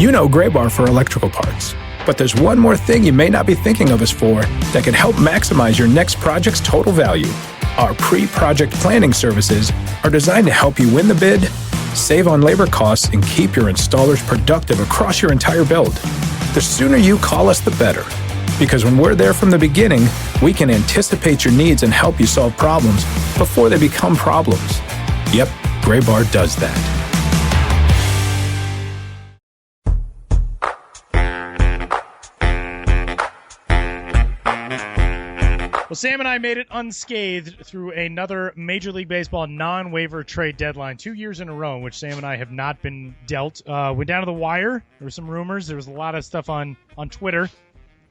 You know Graybar for electrical parts, but there's one more thing you may not be thinking of us for that can help maximize your next project's total value. Our pre-project planning services are designed to help you win the bid, save on labor costs, and keep your installers productive across your entire build. The sooner you call us, the better. Because when we're there from the beginning, we can anticipate your needs and help you solve problems before they become problems. Yep, Graybar does that. Well, Sam and I made it unscathed through another Major League Baseball non-waiver trade deadline 2 years in a row, in which Sam and I have not been dealt. Went down to the wire. There were some rumors. There was a lot of stuff on Twitter,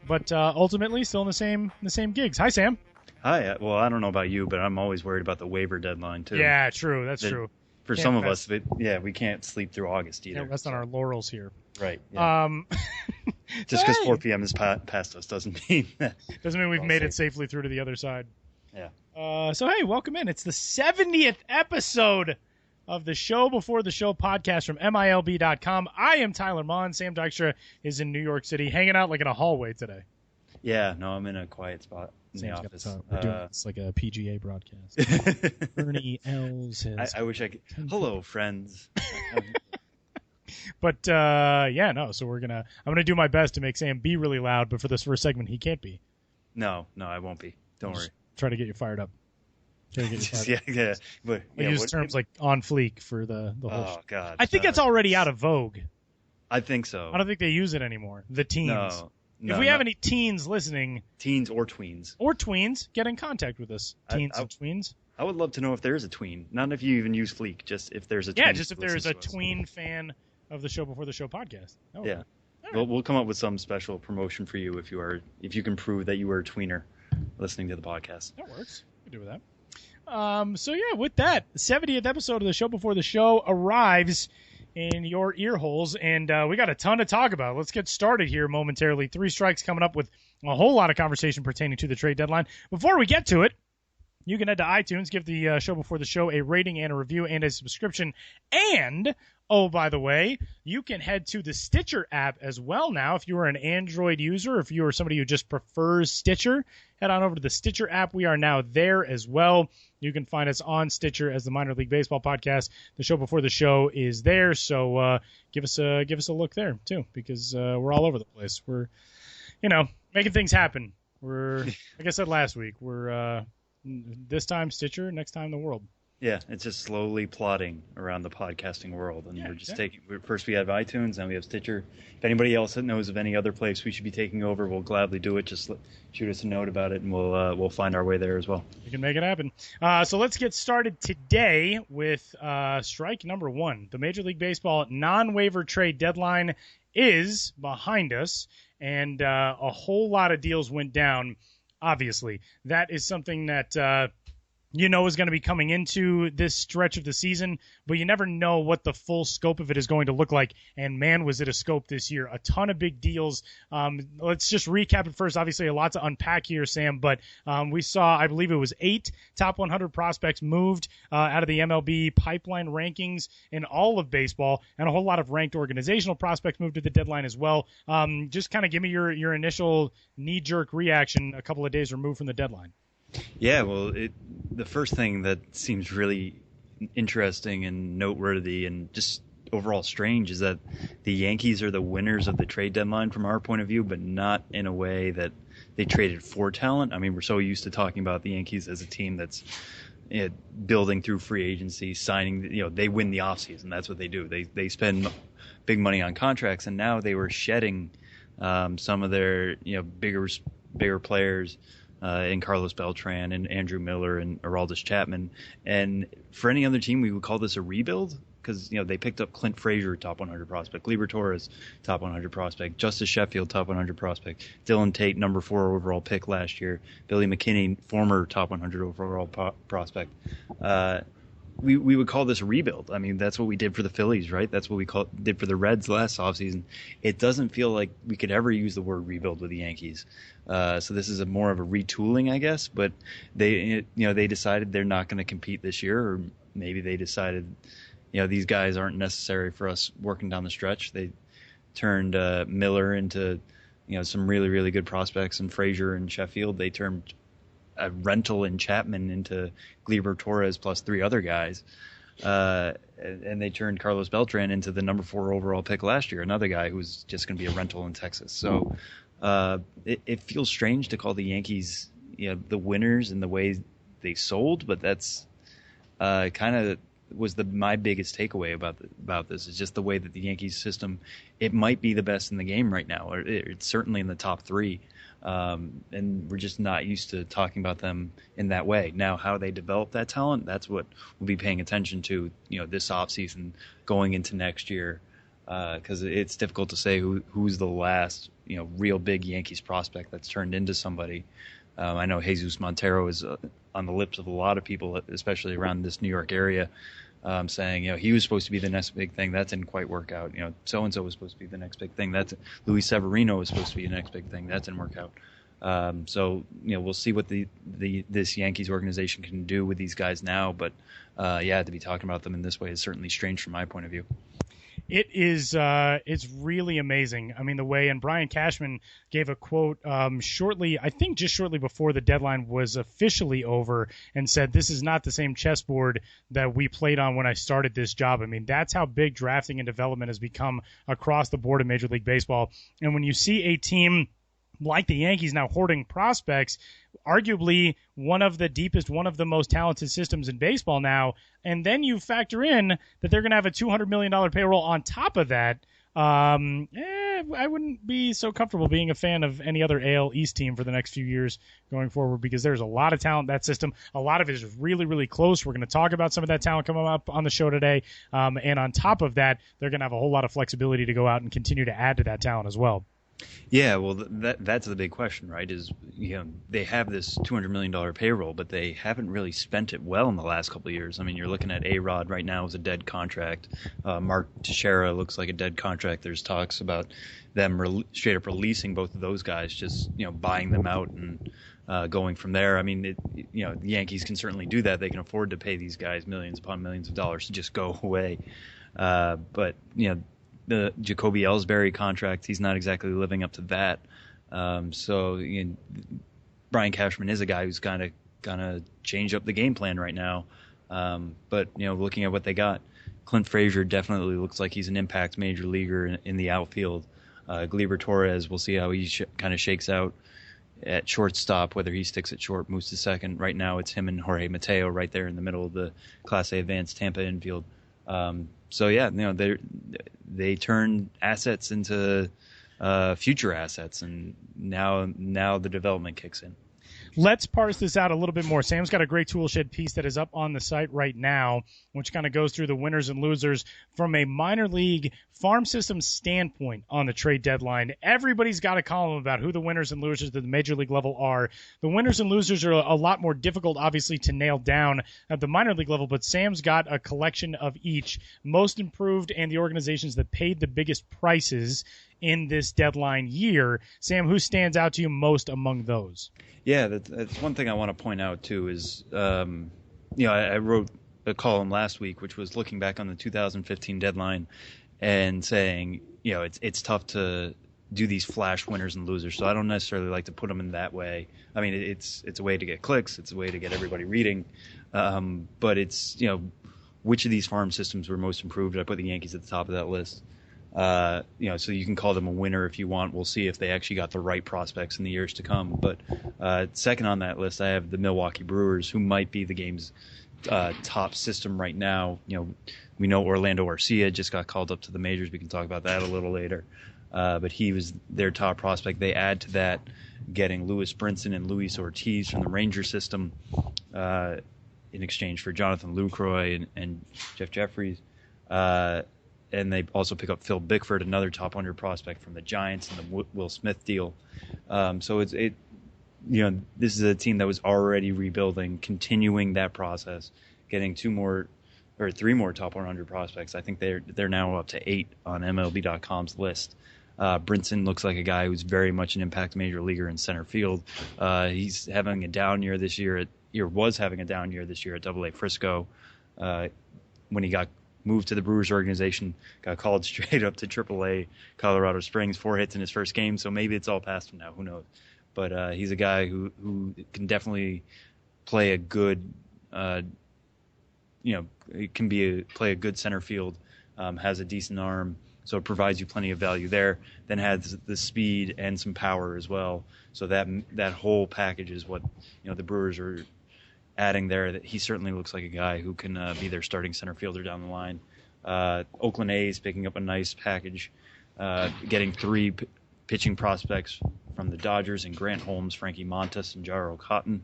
but ultimately still in the same gigs. Hi, Sam. Hi. Well, I don't know about you, but I'm always worried about the waiver deadline too. Yeah, true. That's true. For some of us, we can't sleep through August either. Can't rest on our laurels here. Right. Yeah. Just because 4 p.m. is past us doesn't mean we've made it safely through to the other side. Yeah. So hey, welcome in. It's the 70th episode of the Show Before the Show podcast from MILB.com. I am Tyler Mon. Sam Dykstra is in New York City, hanging out like in a hallway today. Yeah. No, I'm in a quiet spot in the office. We're doing this like a PGA broadcast. Ernie Els has. I wish I could. Hello, friends. But so I'm gonna do my best to make Sam be really loud, but for this first segment he can't be. No, I won't be. Don't worry. Try to get you fired up. Yeah. But use terms like on fleek for the whole. Oh God. I think that's already out of vogue. I think so. I don't think they use it anymore. The teens. No, if we have any teens listening, teens or tweens, get in contact with us. Teens and tweens. I would love to know if there is a tween. Not if you even use Fleek, just if there's a tween. Yeah, just if there is a tween fan of the Show Before the Show podcast. Yeah. We'll come up with some special promotion for you if you can prove that you were a tweener listening to the podcast. That works. We can do with that. With that, the 70th episode of the Show Before the Show arrives in your ear holes, and we got a ton to talk about. Let's get started here momentarily. 3 Strikes coming up with a whole lot of conversation pertaining to the trade deadline. Before we get to it, you can head to iTunes, give the Show Before the Show a rating and a review and a subscription. And, oh, by the way, you can head to the Stitcher app as well now. If you are an Android user, or if you are somebody who just prefers Stitcher, head on over to the Stitcher app. We are now there as well. You can find us on Stitcher as the Minor League Baseball podcast. The Show Before the Show is there, so give us a look there too, because we're all over the place. We're, making things happen. We're, like I said last week, we're this time Stitcher, next time the world. Yeah, it's just slowly plodding around the podcasting world, and we're just first we have iTunes, then we have Stitcher. If anybody else that knows of any other place we should be taking over, we'll gladly do it. Just shoot us a note about it, and we'll find our way there as well. You can make it happen. So let's get started today with strike number 1. The Major League Baseball non-waiver trade deadline is behind us, and a whole lot of deals went down. Obviously, that is something that is going to be coming into this stretch of the season, but you never know what the full scope of it is going to look like. And man, was it a scope this year. A ton of big deals. Let's just recap it first. Obviously, a lot to unpack here, Sam, but we saw, I believe it was 8 top 100 prospects moved out of the MLB pipeline rankings in all of baseball, and a whole lot of ranked organizational prospects moved to the deadline as well. Just kind of give me your initial knee-jerk reaction a couple of days removed from the deadline. Yeah, well, the first thing that seems really interesting and noteworthy and just overall strange is that the Yankees are the winners of the trade deadline from our point of view, but not in a way that they traded for talent. I mean, we're so used to talking about the Yankees as a team that's building through free agency, signing, they win the offseason. That's what they do. They spend big money on contracts, and now they were shedding some of their, bigger players, in Carlos Beltran and Andrew Miller and Aroldis Chapman. And for any other team, we would call this a rebuild because, they picked up Clint Frazier, top 100 prospect, Gleyber Torres, top 100 prospect, Justice Sheffield, top 100 prospect, Dylan Tate, number 4 overall pick last year, Billy McKinney, former top 100 overall prospect. We would call this a rebuild. I mean, that's what we did for the Phillies, right? That's what we did for the Reds last offseason. It doesn't feel like we could ever use the word rebuild with the Yankees. So this is more of a retooling, I guess. But they decided they're not going to compete this year, or maybe they decided, these guys aren't necessary for us working down the stretch. turned Miller into some really, really good prospects, and Frazier and Sheffield. They turned a rental in Chapman into Gleyber Torres plus 3 other guys. And they turned Carlos Beltran into the number 4 overall pick last year, another guy who's just going to be a rental in Texas. So it feels strange to call the Yankees the winners in the way they sold, but that's kind of was my biggest takeaway about this is just the way that the Yankees system, it might be the best in the game right now, or it's certainly in the top 3. And we're just not used to talking about them in that way. Now, how they develop that talent, that's what we'll be paying attention to, this offseason going into next year, because it's difficult to say who's the last, real big Yankees prospect that's turned into somebody. I know Jesus Montero is on the lips of a lot of people, especially around this New York area, saying, he was supposed to be the next big thing. That didn't quite work out. So-and-so was supposed to be the next big thing. Luis Severino was supposed to be the next big thing. That didn't work out. So we'll see what this Yankees organization can do with these guys now. But, to be talking about them in this way is certainly strange from my point of view. It is, it's really amazing. I mean, the way, and Brian Cashman gave a quote shortly before the deadline was officially over, and said, "This is not the same chessboard that we played on when I started this job." I mean, that's how big drafting and development has become across the board in Major League Baseball. And when you see a team like the Yankees now hoarding prospects, arguably one of the deepest, one of the most talented systems in baseball now, and then you factor in that they're going to have a $200 million payroll on top of that, I wouldn't be so comfortable being a fan of any other AL East team for the next few years going forward, because there's a lot of talent in that system. A lot of it is really, really close. We're going to talk about some of that talent coming up on the show today. And on top of that, they're going to have a whole lot of flexibility to go out and continue to add to that talent as well. Yeah, well, that's the big question, right? Is they have this $200 million payroll, but they haven't really spent it well in the last couple of years. I mean, you're looking at A-Rod right now as a dead contract. Mark Teixeira looks like a dead contract. There's talks about them straight up releasing both of those guys, just buying them out and going from there. I mean, the Yankees can certainly do that. They can afford to pay these guys millions upon millions of dollars to just go away. But the Jacoby Ellsbury contract, he's not exactly living up to that. So Brian Cashman is a guy who's kind of change up the game plan right now. But looking at what they got, Clint Frazier definitely looks like he's an impact major leaguer in the outfield. Gleyber Torres, we'll see how he kind of shakes out at shortstop, whether he sticks at short, moves to second. Right now it's him and Jorge Mateo right there in the middle of the Class A advanced Tampa infield. So they turn assets into future assets, and now the development kicks in. Let's parse this out a little bit more. Sam's got a great Toolshed piece that is up on the site right now, which kind of goes through the winners and losers from a minor league farm system standpoint on the trade deadline. Everybody's got a column about who the winners and losers at the major league level are. The winners and losers are a lot more difficult, obviously, to nail down at the minor league level, but Sam's got a collection of each, most improved and the organizations that paid the biggest prices in this deadline year. Sam, who stands out to you most among those? Yeah, that's one thing I want to point out, too, is, I wrote a column last week, which was looking back on the 2015 deadline and saying, it's tough to do these flash winners and losers. So I don't necessarily like to put them in that way. I mean, it's a way to get clicks. It's a way to get everybody reading. But it's, which of these farm systems were most improved? I put the Yankees at the top of that list. So you can call them a winner if you want. We'll see if they actually got the right prospects in the years to come. But second on that list, I have the Milwaukee Brewers, who might be the game's top system right now. We know Orlando Arcia just got called up to the majors. We can talk about that a little later. But he was their top prospect. They add to that, getting Lewis Brinson and Luis Ortiz from the Ranger system in exchange for Jonathan Lucroy and Jeff Jeffries. And they also pick up Phil Bickford, another top 100 prospect from the Giants, in the Will Smith deal. So this is a team that was already rebuilding, continuing that process, getting 3 more top 100 prospects. I think they're now up to 8 on MLB.com's list. Brinson looks like a guy who's very much an impact major leaguer in center field. He's having a down year this year. Was having a down year this year at Double-A Frisco when he got moved to the Brewers organization, got called straight up to AAA Colorado Springs, 4 hits in his first game. So maybe it's all past him now. Who knows? But he's a guy who can definitely play a good, play a good center field, has a decent arm. So it provides you plenty of value there. Then has the speed and some power as well. So that whole package is what the Brewers are adding there. That he certainly looks like a guy who can be their starting center fielder down the line. Oakland A's picking up a nice package, getting 3 pitching prospects from the Dodgers and Grant Holmes, Frankie Montas, and Jaro Cotton.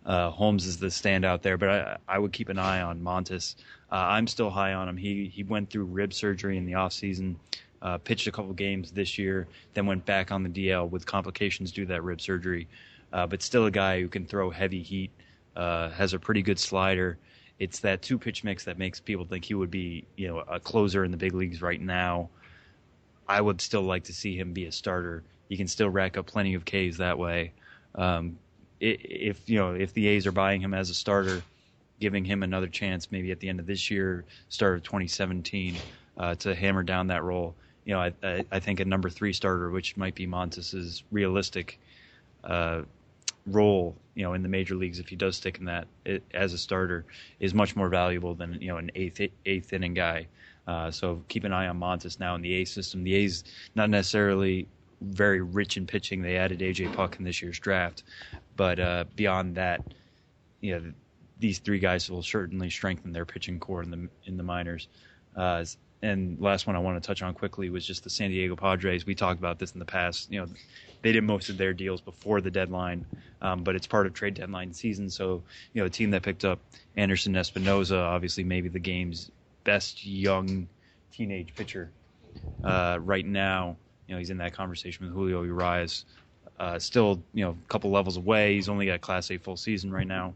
Holmes is the standout there, but I would keep an eye on Montas. I'm still high on him. He went through rib surgery in the offseason, pitched a couple games this year, then went back on the DL with complications due to that rib surgery. But still a guy who can throw heavy heat, has a pretty good slider. It's that 2-pitch mix that makes people think he would be, a closer in the big leagues right now. I would still like to see him be a starter. He can still rack up plenty of Ks that way. If the A's are buying him as a starter, giving him another chance maybe at the end of this year, start of 2017, to hammer down that role, I think a number 3 starter, which might be Montas's realistic role, in the major leagues, if he does stick in that as a starter, is much more valuable than an eighth inning guy. So keep an eye on Montas now in the A's system. The A's not necessarily very rich in pitching. They added AJ Puck in this year's draft, but beyond that, these 3 guys will certainly strengthen their pitching core in the minors. And last one I want to touch on quickly was just the San Diego Padres. We talked about this in the past. They did most of their deals before the deadline, but it's part of trade deadline season. So, a team that picked up Anderson Espinoza, obviously maybe the game's best young teenage pitcher right now. He's in that conversation with Julio Urias. Still, a couple levels away. He's only got Class A full season right now.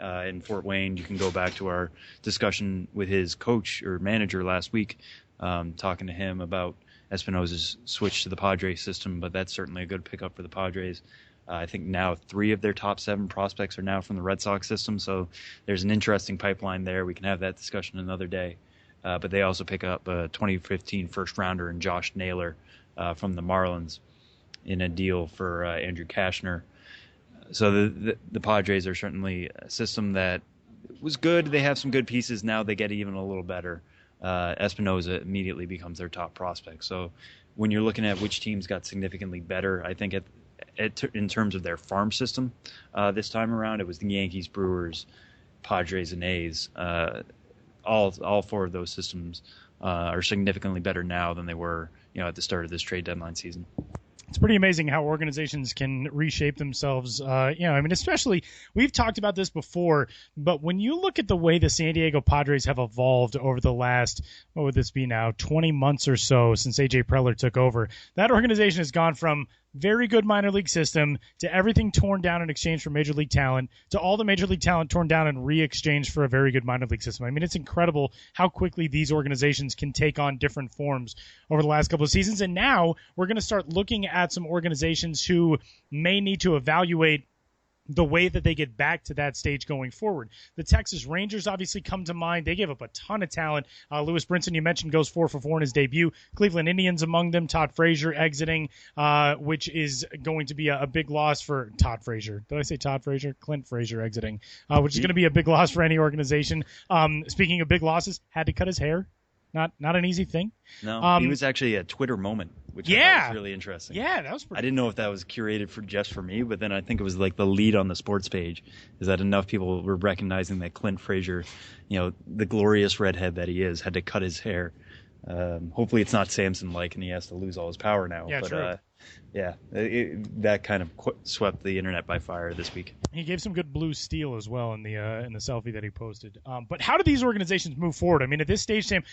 In Fort Wayne, you can go back to our discussion with his coach or manager last week, talking to him about Espinoza's switch to the Padres system, but that's certainly a good pickup for the Padres. I think now 3 of their top 7 prospects are now from the Red Sox system, so there's an interesting pipeline there. We can have that discussion another day. But they also pick up a 2015 first-rounder in Josh Naylor from the Marlins in a deal for Andrew Kashner. So the Padres are certainly a system that was good. They have some good pieces. Now they get even a little better. Espinoza immediately becomes their top prospect. So when you're looking at which teams got significantly better, I think in terms of their farm system this time around, it was the Yankees, Brewers, Padres, and A's. All 4 of those systems are significantly better now than they were at the start of this trade deadline season. It's pretty amazing how organizations can reshape themselves. Especially, we've talked about this before, but when you look at the way the San Diego Padres have evolved over the last, what would this be now, 20 months or so since A.J. Preller took over, that organization has gone from very good minor league system to everything torn down in exchange for major league talent to all the major league talent torn down and re-exchanged for a very good minor league system. I mean, it's incredible how quickly these organizations can take on different forms over the last couple of seasons. And now we're going to start looking at some organizations who may need to evaluate the way that they get back to that stage going forward. The Texas Rangers obviously come to mind. They gave up a ton of talent. Lewis Brinson, you mentioned, goes 4 for 4 in his debut. Cleveland Indians among them. Todd Frazier exiting, which is going to be a big loss for Todd Frazier. Did I say Todd Frazier? Clint Frazier exiting, which is going to be a big loss for any organization. Speaking of big losses, had to cut his hair. Not an easy thing. No, he was actually a Twitter moment, which I thought was really interesting. Yeah, that was pretty. I didn't know if that was curated just for me, but then I think it was like the lead on the sports page, is that enough people were recognizing that Clint Frazier, the glorious redhead that he is, had to cut his hair. Hopefully it's not Samson-like and he has to lose all his power now. Yeah, but that kind of swept the internet by fire this week. He gave some good blue steel as well in the selfie that he posted. But how do these organizations move forward? I mean, at this stage, Sam,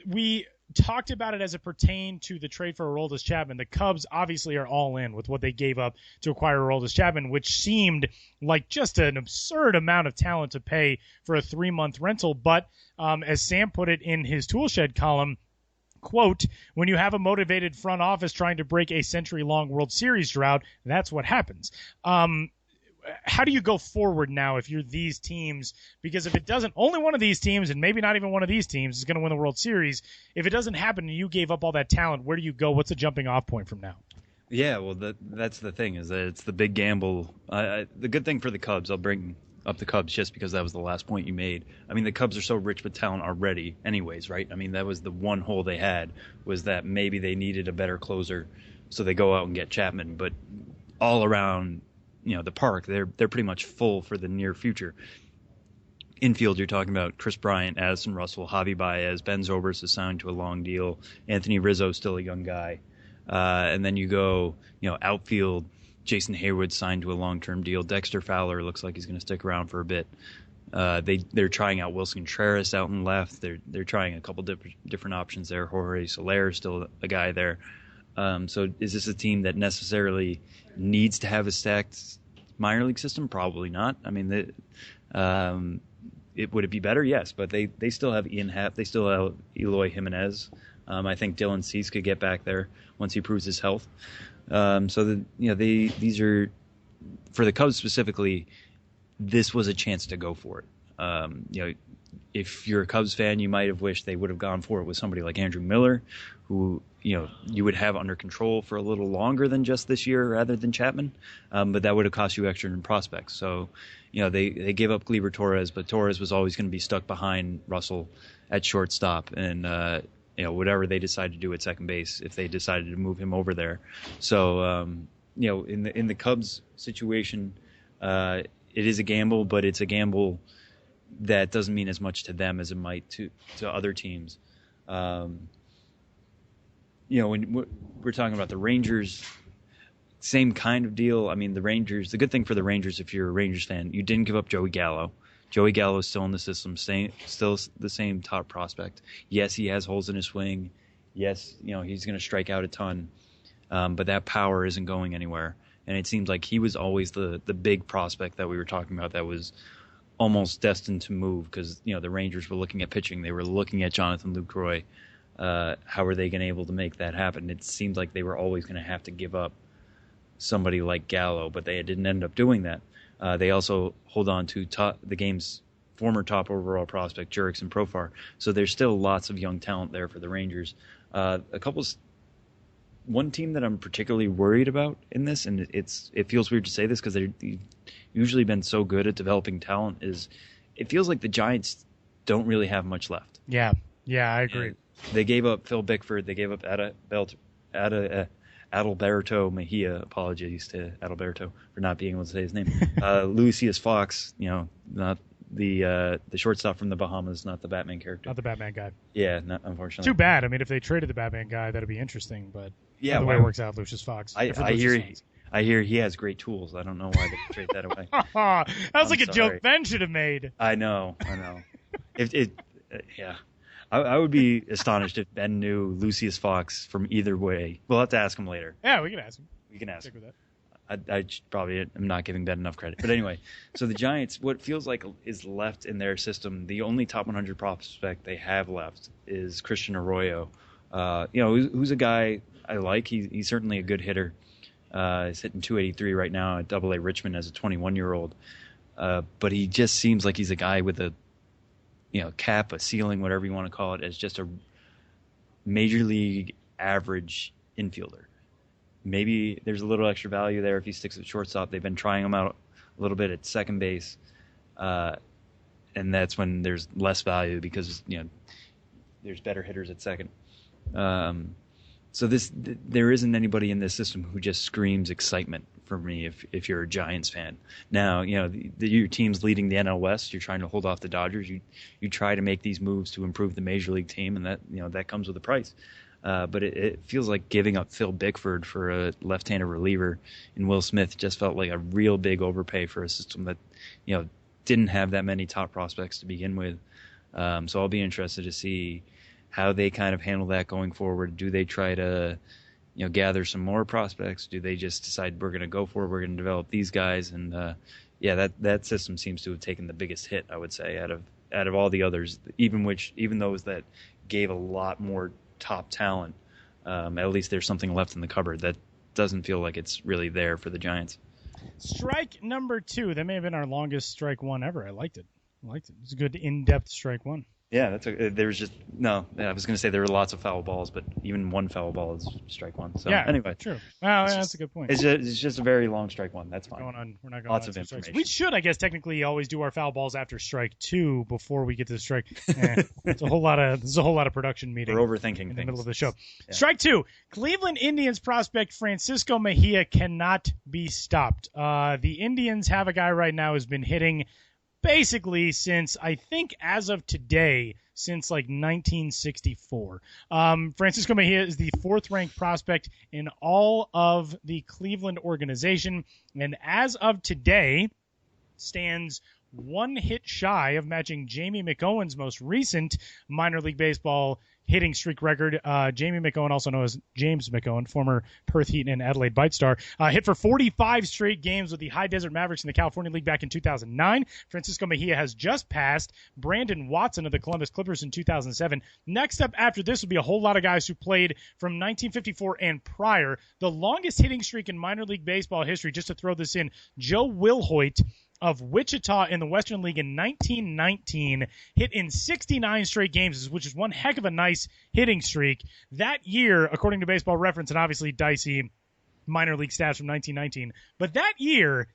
we talked about it as it pertained to the trade for Aroldis Chapman. The Cubs obviously are all in with what they gave up to acquire Aroldis Chapman, which seemed like just an absurd amount of talent to pay for a 3-month rental. But as Sam put it in his Toolshed column, quote, when you have a motivated front office trying to break a century-long World Series drought, that's what happens. how do you go forward now if you're these teams? Because if it doesn't, only one of these teams, and maybe not even one of these teams, is going to win the World Series. If it doesn't happen and you gave up all that talent, where do you go? What's the jumping off point from now? Yeah, well, that's the thing, is that it's the big gamble. The good thing for the Cubs, I'll bring up the Cubs just because that was the last point you made. I mean, the Cubs are so rich with talent already anyways, right? I mean, that was the one hole they had, was that maybe they needed a better closer, so they go out and get Chapman. But all around, the park, they're pretty much full for the near future. Infield, you're talking about Chris Bryant, Addison Russell, Javi Baez, Ben Zobrist is signed to a long deal, Anthony Rizzo still a young guy. And then you go, outfield, Jason Hayward signed to a long-term deal. Dexter Fowler looks like he's going to stick around for a bit. They're trying out Wilson Contreras out in left. They're trying a couple different options there. Jorge Soler is still a guy there. So is this a team that necessarily needs to have a stacked minor league system? Probably not. I mean, would it be better? Yes, but they still have Ian Happ. They still have Eloy Jimenez. I think Dylan Cease could get back there once he proves his health. These are, for the Cubs specifically, this was a chance to go for it. If you're a Cubs fan, you might have wished they would have gone for it with somebody like Andrew Miller, who you would have under control for a little longer than just this year rather than Chapman. But that would have cost you extra in prospects. So, they gave up Gleyber Torres, but Torres was always going to be stuck behind Russell at shortstop, and whatever they decide to do at second base, if they decided to move him over there. So, in the Cubs situation, it is a gamble, but it's a gamble that doesn't mean as much to them as it might to other teams. When we're talking about the Rangers, same kind of deal. I mean, the good thing for the Rangers, if you're a Rangers fan, you didn't give up Joey Gallo. Joey Gallo is still in the system, still the same top prospect. Yes, he has holes in his swing. Yes, he's going to strike out a ton, but that power isn't going anywhere. And it seems like he was always the big prospect that we were talking about that was almost destined to move, because the Rangers were looking at pitching. They were looking at Jonathan Lucroy. How are they going to be able to make that happen? It seemed like they were always going to have to give up somebody like Gallo, but they didn't end up doing that. They also hold on to the game's former top overall prospect, Jurickson Profar. So there's still lots of young talent there for the Rangers. One team that I'm particularly worried about in this, and it feels weird to say this because they've usually been so good at developing talent, is it feels like the Giants don't really have much left. Yeah, I agree. And they gave up Phil Bickford. They gave up Adalberto Mejia. Apologies to Adalberto for not being able to say his name. Lucius Fox, not the shortstop from the Bahamas, not the Batman character. Not the Batman guy. Yeah, unfortunately. Too bad. I mean, if they traded the Batman guy, that'd be interesting. But yeah, the way it works out, Lucius Fox. I hear he has great tools. I don't know why they trade that away. That was like a joke Ben should have made. I know. Yeah. I would be astonished if Ben knew Lucius Fox from either way. We'll have to ask him later. Yeah, we can ask him. We can ask him. With that. I probably am not giving Ben enough credit. But anyway, so the Giants, what feels like is left in their system, the only top 100 prospect they have left is Christian Arroyo. Who's a guy I like. He's certainly a good hitter. He's hitting 283 right now at Double-A Richmond as a 21-year-old. But he just seems like he's a guy with a cap, a ceiling, whatever you want to call it, as just a major league average infielder. Maybe there's a little extra value there if he sticks at shortstop. They've been trying him out a little bit at second base, and that's when there's less value because there's better hitters at second. So there isn't anybody in this system who just screams excitement for me if you're a Giants fan. Now, your team's leading the NL West. You're trying to hold off the Dodgers. You try to make these moves to improve the major league team, and that comes with a price. But it feels like giving up Phil Bickford for a left-handed reliever in Will Smith just felt like a real big overpay for a system that didn't have that many top prospects to begin with. So I'll be interested to see how they kind of handle that going forward. Do they try to gather some more prospects? Do they just decide we're going to go for it? We're going to develop these guys, and that system seems to have taken the biggest hit, I would say, out of all the others, even those that gave a lot more top talent. At least there's something left in the cupboard that doesn't feel like it's really there for the Giants. Strike number 2. That may have been our longest strike one ever. I liked it. It's a good in-depth strike one. Yeah, there was just no. I was going to say there were lots of foul balls, but even one foul ball is strike one. So yeah, anyway, true. Well, that's a good point. It's just a very long strike one. That's fine. We're not going lots on of information. Strikes. We should, I guess, technically always do our foul balls after strike 2 before we get to strike. It's a whole lot of production meeting. We're overthinking in things. the middle of the show. Yeah. Strike 2. Cleveland Indians prospect Francisco Mejia cannot be stopped. The Indians have a guy right now who's been hitting basically since, I think as of today, since like 1964. Francisco Mejia is the 4th-ranked prospect in all of the Cleveland organization, and as of today stands 1 hit shy of matching Jamie McOwen's most recent minor league baseball hitting streak record. Jamie McOwen, also known as James McOwen, former Perth Heat and Adelaide Bite star, hit for 45 straight games with the High Desert Mavericks in the California League back in 2009. Francisco Mejia has just passed Brandon Watson of the Columbus Clippers in 2007. Next up after this would be a whole lot of guys who played from 1954 and prior. The longest hitting streak in minor league baseball history, just to throw this in, Joe Wilhoit of Wichita in the Western League in 1919, hit in 69 straight games, which is one heck of a nice hitting streak. That year, according to Baseball Reference, and obviously dicey minor league stats from 1919, but that year,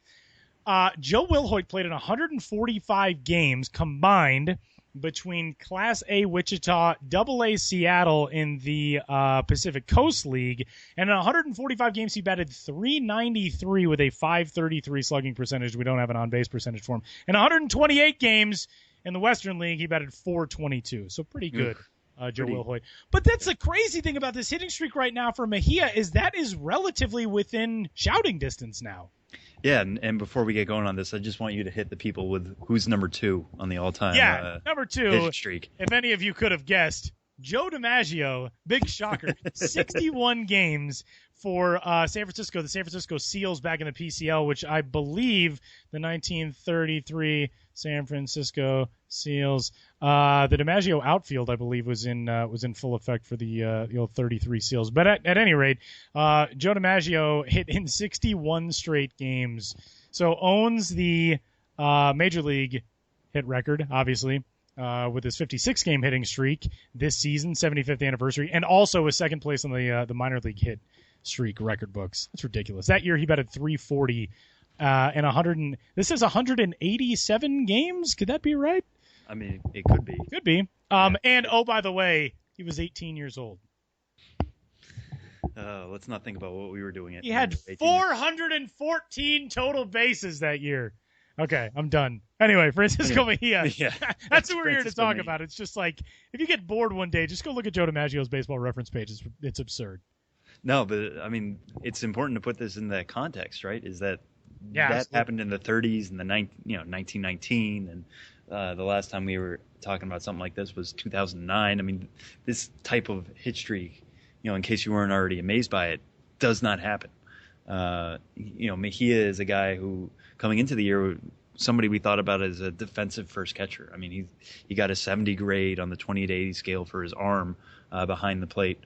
Joe Wilhoit played in 145 games combined between Class A Wichita, Double A Seattle in the Pacific Coast League, and in 145 games he batted .393 with a .533 slugging percentage. We don't have an on-base percentage for him. In 128 games in the Western League, he batted .422, so pretty good. Joe Wilhoit. But that's the crazy thing about this hitting streak right now for Mejia is that is relatively within shouting distance now. Yeah, and before we get going on this, I just want you to hit the people with who's number 2 on the all-time number 2 hitting streak. If any of you could have guessed, Joe DiMaggio, big shocker, 61 games for San Francisco, the San Francisco Seals back in the PCL, which I believe the 1933 San Francisco Seals, the DiMaggio outfield, I believe, was in full effect for the old 33 Seals. But at any rate, Joe DiMaggio hit in 61 straight games, so owns the Major League hit record, obviously. With his 56-game hitting streak this season, 75th anniversary, and also his second place on the minor league hit streak record books. That's ridiculous. That year he batted .340 and 100. This is 187 games. Could that be right? I mean, it could be. Could be. And oh, by the way, he was 18 years old. Let's not think about what we were doing. He had 414 total bases that year. Okay, I'm done. Anyway, Francisco Mejia. Yeah, that's what we're here to talk about. It's just like, if you get bored one day, just go look at Joe DiMaggio's Baseball Reference page. It's absurd. No, but I mean, it's important to put this in that context, right? Is that absolutely. happened in the 30s and the 1919, and the last time we were talking about something like this was 2009. I mean, this type of hit streak, in case you weren't already amazed by it, does not happen. Mejia is a guy who, coming into the year, somebody we thought about as a defensive first catcher. I mean, he got a 70 grade on the 20-80 scale for his arm behind the plate,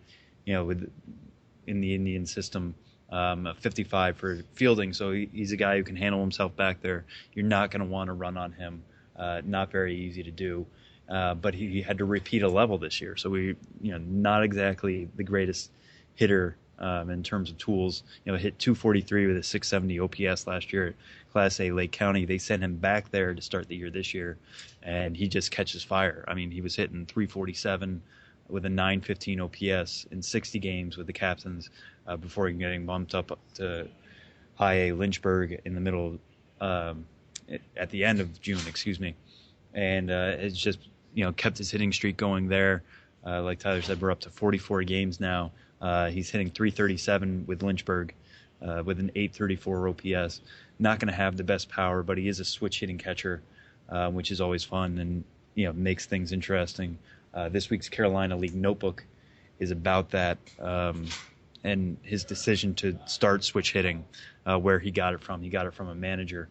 in the Indian system, a 55 for fielding. So he's a guy who can handle himself back there. You're not going to want to run on him. Not very easy to do. But he had to repeat a level this year. So not exactly the greatest hitter in terms of tools. Hit .243 with a .670 OPS last year at Class A Lake County. They sent him back there to start the year this year, and he just catches fire. I mean, he was hitting .347 with a .915 OPS in 60 games with the Captains before getting bumped up to High A Lynchburg in the middle at the end of June, and it's just kept his hitting streak going there. Like Tyler said, we're up to 44 games now. He's hitting .337 with Lynchburg with an .834 OPS. Not going to have the best power, but he is a switch hitting catcher, which is always fun and makes things interesting. This week's Carolina League Notebook is about that and his decision to start switch hitting, where he got it from. He got it from a manager.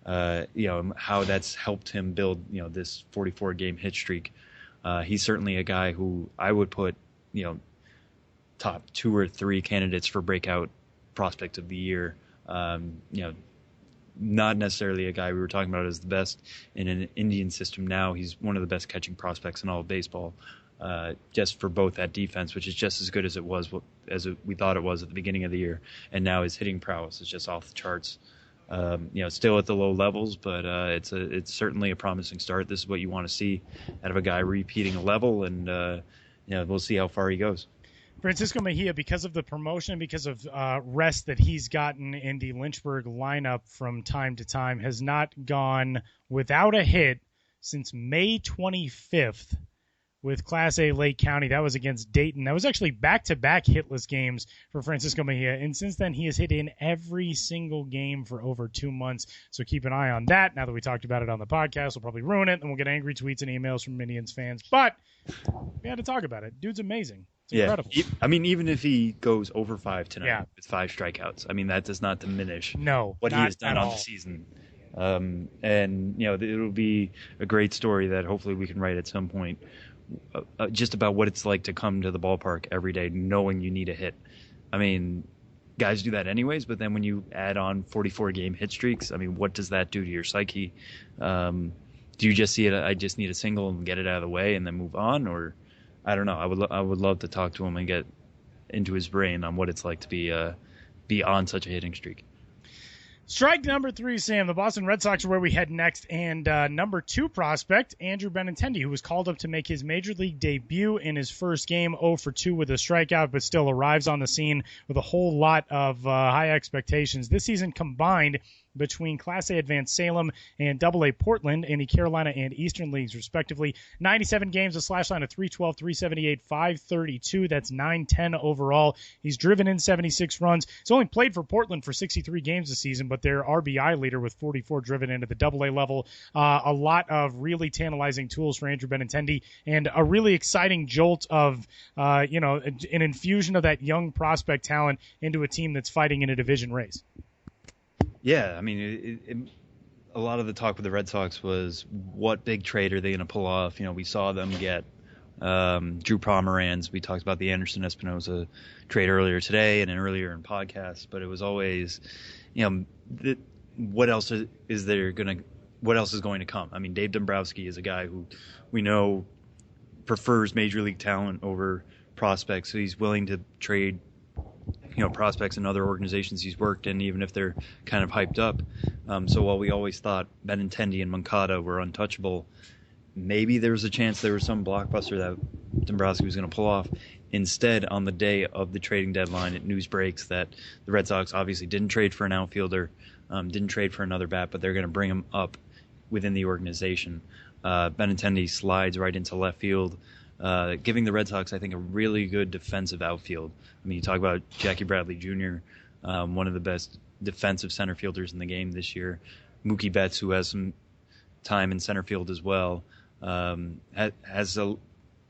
How that's helped him build this 44-game hit streak. He's certainly a guy who I would put top 2 or 3 candidates for breakout prospect of the year. not necessarily a guy we were talking about as the best in an Indian system. Now he's one of the best catching prospects in all of baseball, just for both that defense, which is just as good as we thought it was at the beginning of the year, and now his hitting prowess is just off the charts. Still at the low levels, but it's certainly a promising start. This is what you want to see out of a guy repeating a level, and we'll see how far he goes. Francisco Mejia, because of the promotion, because of rest that he's gotten in the Lynchburg lineup from time to time, has not gone without a hit since May 25th with Class A Lake County. That was against Dayton. That was actually back-to-back hitless games for Francisco Mejia, and since then he has hit in every single game for over 2 months. So keep an eye on that. Now that we talked about it on the podcast, we'll probably ruin it, and we'll get angry tweets and emails from Indians fans. But we had to talk about it. Dude's amazing. It's incredible. I mean, even if he goes over 5 tonight with 5 strikeouts, I mean, that does not diminish what he has done on the season. It'll be a great story that hopefully we can write at some point, just about what it's like to come to the ballpark every day knowing you need a hit. I mean, guys do that anyways, but then when you add on 44-game hit streaks, I mean, what does that do to your psyche? Do you just see it, I just need a single and get it out of the way and then move on? Or I don't know. I would love to talk to him and get into his brain on what it's like to be on such a hitting streak. Strike number 3, Sam. The Boston Red Sox are where we head next. And number 2 prospect, Andrew Benintendi, who was called up to make his major league debut in his first game, 0 for 2 with a strikeout, but still arrives on the scene with a whole lot of high expectations. This season combined between Class A Advanced Salem and Double A Portland in the Carolina and Eastern Leagues, respectively. 97 games, a slash line of 312, 378, 532. That's 910 overall. He's driven in 76 runs. He's only played for Portland for 63 games this season, but their RBI leader with 44 driven into the Double A level. A lot of really tantalizing tools for Andrew Benintendi, and a really exciting jolt of, an infusion of that young prospect talent into a team that's fighting in a division race. Yeah, I mean, a lot of the talk with the Red Sox was what big trade are they going to pull off? We saw them get Drew Pomeranz. We talked about the Anderson Espinosa trade earlier today and earlier in podcasts, but it was always, what else is going to come? I mean, Dave Dombrowski is a guy who we know prefers major league talent over prospects, so he's willing to trade prospects in other organizations he's worked in, even if they're kind of hyped up. So while we always thought Benintendi and Moncada were untouchable, maybe there was a chance there was some blockbuster that Dombrowski was going to pull off. Instead, on the day of the trading deadline, news breaks that the Red Sox obviously didn't trade for an outfielder, didn't trade for another bat, but they're going to bring him up within the organization. Benintendi slides right into left field, giving the Red Sox, I think, a really good defensive outfield. I mean, you talk about Jackie Bradley Jr., one of the best defensive center fielders in the game this year. Mookie Betts, who has some time in center field as well, has a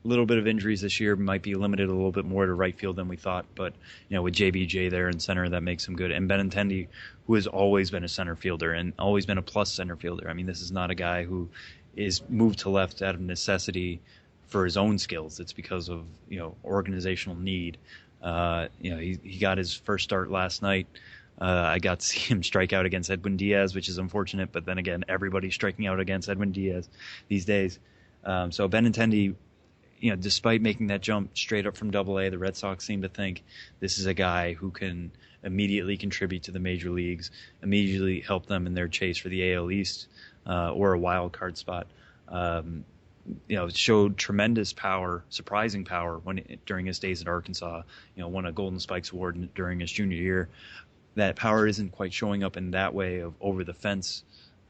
little bit of injuries this year, might be limited a little bit more to right field than we thought. But, with JBJ there in center, that makes him good. And Benintendi, who has always been a center fielder and always been a plus center fielder. I mean, this is not a guy who is moved to left out of necessity for his own skills. It's because of, organizational need. He got his first start last night. I got to see him strike out against Edwin Diaz, which is unfortunate, but then again, everybody's striking out against Edwin Diaz these days. So Benintendi, despite making that jump straight up from Double A, the Red Sox seem to think this is a guy who can immediately contribute to the major leagues, immediately help them in their chase for the AL East or a wild card spot. Showed tremendous power, surprising power during his days at Arkansas. Won a Golden Spikes Award during his junior year. That power isn't quite showing up in that way of over the fence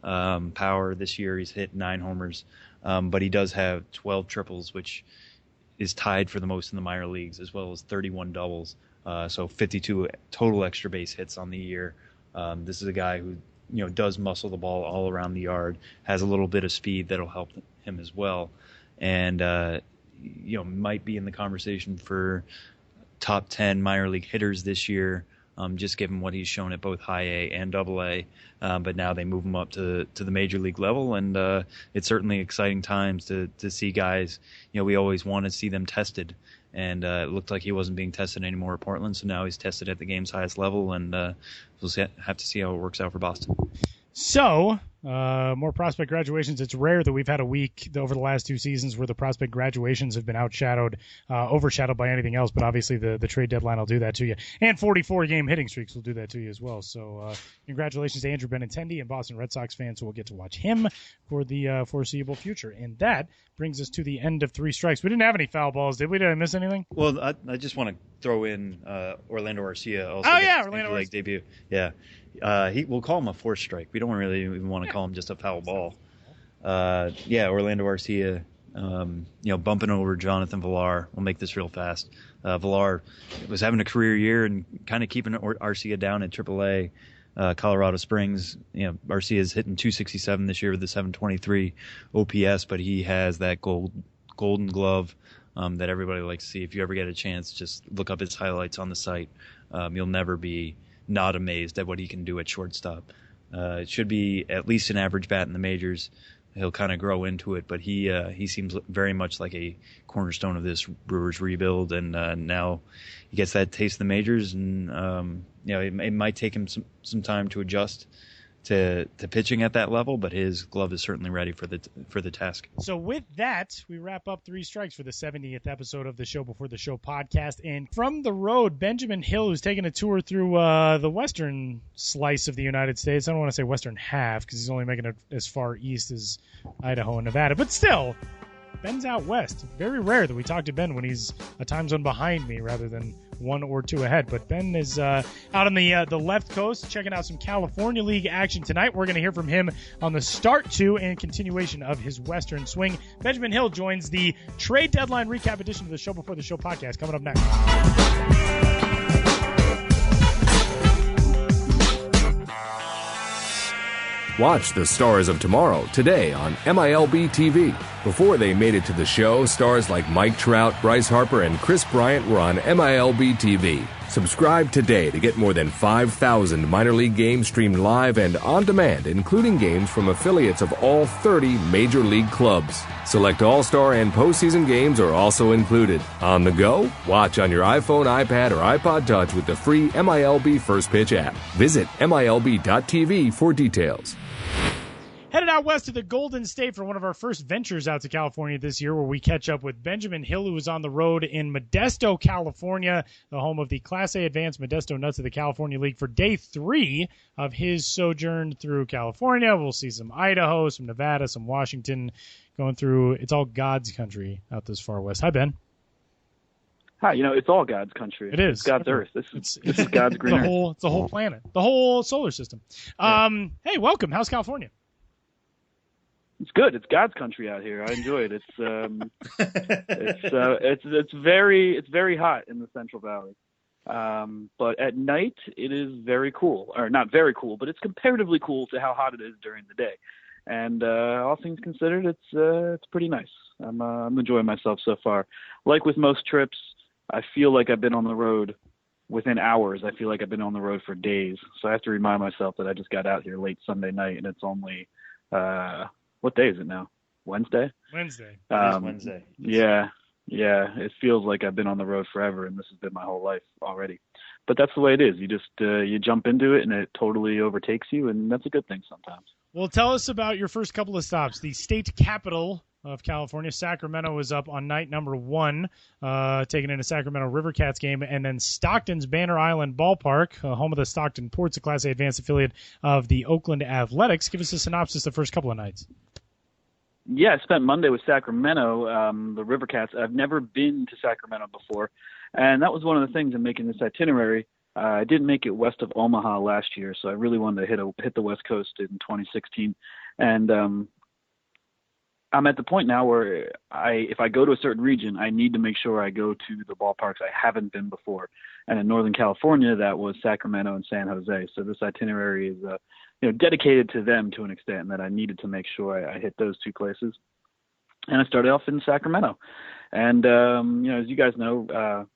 power. This year he's hit 9 homers, but he does have 12 triples, which is tied for the most in the minor leagues, as well as 31 doubles. So 52 total extra base hits on the year. This is a guy who does muscle the ball all around the yard, has a little bit of speed that'll help him as well, and might be in the conversation for top 10 minor league hitters this year, just given what he's shown at both high A and Double A. But now they move him up to the major league level, and it's certainly exciting times to see guys. We always want to see them tested, and it looked like he wasn't being tested anymore at Portland, so now he's tested at the game's highest level, and we'll have to see how it works out for Boston. So, more prospect graduations. It's rare that we've had a week over the last 2 seasons where the prospect graduations have been overshadowed by anything else. But obviously, the trade deadline will do that to you, and 44-game hitting streaks will do that to you as well. So, congratulations to Andrew Benintendi and Boston Red Sox fans who will get to watch him for the foreseeable future. And that brings us to the end of 3 strikes. We didn't have any foul balls, did we? Did I miss anything? Well, I just want to throw in Orlando Arcia also. Oh yeah, Orlando Arcia debut. Yeah. We'll call him a 4th strike. We don't really even want to call him just a foul ball. Orlando Arcia, bumping over Jonathan Villar. We'll make this real fast. Villar was having a career year and kind of keeping Arcia down at AAA. Colorado Springs, Arcia is hitting 267 this year with a 723 OPS, but he has that golden glove that everybody likes to see. If you ever get a chance, just look up his highlights on the site. You'll never be not amazed at what he can do at shortstop. It should be at least an average bat in the majors. He'll kind of grow into it, but he seems very much like a cornerstone of this Brewers rebuild, and now he gets that taste of the majors, and it might take him some time to adjust to pitching at that level, but his glove is certainly ready for the task. So with that, we wrap up 3 strikes for the 70th episode of the Show Before the Show podcast. And from the road, Benjamin Hill, who's taking a tour through the western slice of the United States. I don't want to say western half because he's only making it as far east as Idaho and Nevada, but still, Ben's out west. Very rare that we talk to Ben when he's a time zone behind me rather than 1 or 2 ahead. But Ben is out on the left coast checking out some California League action tonight. We're going to hear from him on the start to and continuation of his Western swing. Benjamin Hill joins the trade deadline recap edition of the Show Before the Show podcast coming up next. Watch the Stars of Tomorrow today on MILB TV. Before they made it to the show, stars like Mike Trout, Bryce Harper, and Chris Bryant were on MILB TV. Subscribe today to get more than 5,000 minor league games streamed live and on demand, including games from affiliates of all 30 major league clubs. Select All-Star and postseason games are also included. On the go? Watch on your iPhone, iPad, or iPod Touch with the free MILB First Pitch app. Visit MILB.tv for details. Headed out west to the Golden State for one of our first ventures out to California this year, where we catch up with Benjamin Hill, who is on the road in Modesto, California, the home of the Class A Advanced Modesto Nuts of the California League, for day 3 of his sojourn through California. We'll see some Idaho, some Nevada, some Washington, going through. It's all God's country out this far west. Hi, Ben. Hi, it's all God's country. It is. It's God's earth. This is God's green earth. It's the whole planet, the whole solar system. Yeah. Hey, welcome. How's California? It's good. It's God's country out here. I enjoy it. It's very hot in the Central Valley. But at night it is very cool, or not very cool, but it's comparatively cool to how hot it is during the day. And all things considered, it's pretty nice. I'm enjoying myself so far. Like with most trips, I feel like I've been on the road within hours. I feel like I've been on the road for days. So I have to remind myself that I just got out here late Sunday night, and it's only what day is it now? Wednesday? Wednesday. Wednesday. Yeah. It feels like I've been on the road forever, and this has been my whole life already. But that's the way it is. You just you jump into it, and it totally overtakes you, and that's a good thing sometimes. Well, tell us about your first couple of stops. The state capital of California, Sacramento, was up on night number 1, taking in a Sacramento River Cats game, and then Stockton's Banner Island Ballpark, home of the Stockton Ports, a Class A advanced affiliate of the Oakland Athletics. Give us a synopsis the first couple of nights. Yeah, I spent Monday with Sacramento, the River Cats. I've never been to Sacramento before, and that was one of the things in making this itinerary. I didn't make it west of Omaha last year, so I really wanted to hit the West Coast in 2016. And I'm at the point now where if I go to a certain region, I need to make sure I go to the ballparks I haven't been before. And in Northern California, that was Sacramento and San Jose. So this itinerary is dedicated to them to an extent, and that I needed to make sure I hit those 2 places. And I started off in Sacramento. And, as you guys know,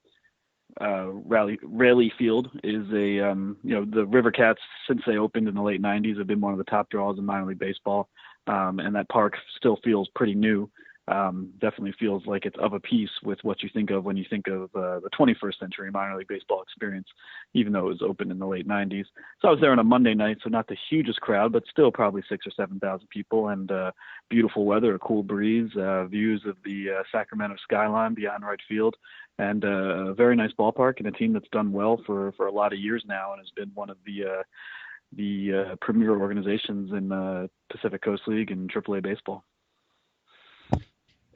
Raleigh Field is the River Cats, since they opened in the late 90s, have been one of the top draws in minor league baseball. And that park still feels pretty new. definitely feels like it's of a piece with what you think of when you think of the 21st century minor league baseball experience, even though it was open in the late 90s. So I was there on a Monday night, so not the hugest crowd, but still probably 6,000 or 7,000 people, and beautiful weather, a cool breeze, views of the Sacramento skyline beyond right field, and a very nice ballpark, and a team that's done well for a lot of years now and has been one of the premier organizations in Pacific Coast League and AAA baseball.